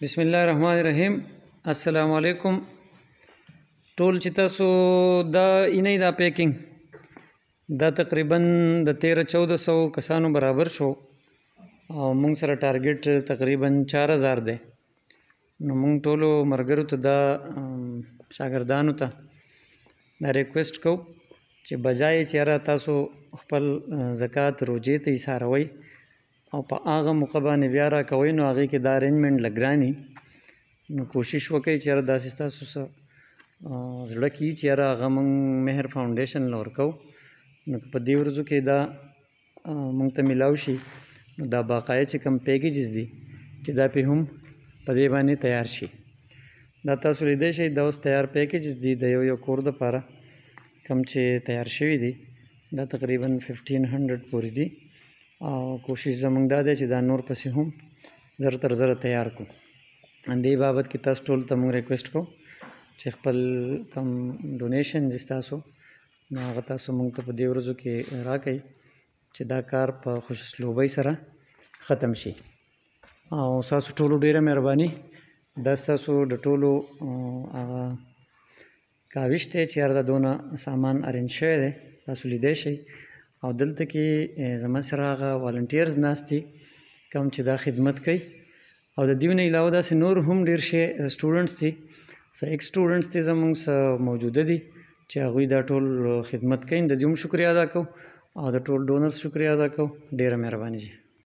بسم الله الرحمن الرحیم. السلام علیکم ټول چې تاسو دا اینې دا پیکینګ دا تقریبا د 1300-1400 کسانو برابر شو او موږ سره ټارګټ تقریبا 4000 دی. نو موږ ټولو مرګرو ته دا شاګردانو ته دا ریکویسټ کوو چې بجای چې را تاسو خپل زکات روجې ته ایثاروئ او په هغه موقع باندې بیا راکوئ نو هغې کې دا ارینجمنټ لږ ګراني. نو کوشش وکړئ چې یاره داسې ستاسو څه زړه کي چې یاره هغه موږ مهر فاونډیشن له ورکوو. نو که په دې ورځو کې دا موږ ته میلاو شي نو دا باقاعده چې کوم پیکیجز دي چې دا پې هم په دې باندې تیار شي. دا تاسو لیدی شئ دا اوس تیار پیکیجز دي د یو کور دپاره کوم چې تیار شوي دي دا تقریبا 1500 پورې دي او کوشش زموږ دا دی چې دا نور پسې هم زر تر زره تیار کړو. دې بابت کې تاسو ټول ته موږ ریکویسټ کوو چې خپل کوم ډونیشن دي ستاسو نو هغه تاسو موږ ته په دې ورځو کې راکئ چې دا کار په خوش اسلوبۍ سره ختم شي. او ستاسو ټولو ډېره مهرباني دا ستاسو د ټولو هغه کاوش دی چې یاره دا دونه سامان ارینج شوی دی تاسو لیدی شئ. او دلته کې زما سره هغه والنټیرز ناست دي کوم چې دا خدمت کوي او د دیو نه علاوه داسې نور هم ډېر شی سټوډنټس دي څه ایکس سټوډنټس دي زموږ څه موجوده دي چې هغوی دا ټول خدمت کوي. د دې هم شکریا ادا کوو او د ټول ډونرز شکریا ادا کوو. ډېره مهرباني جي.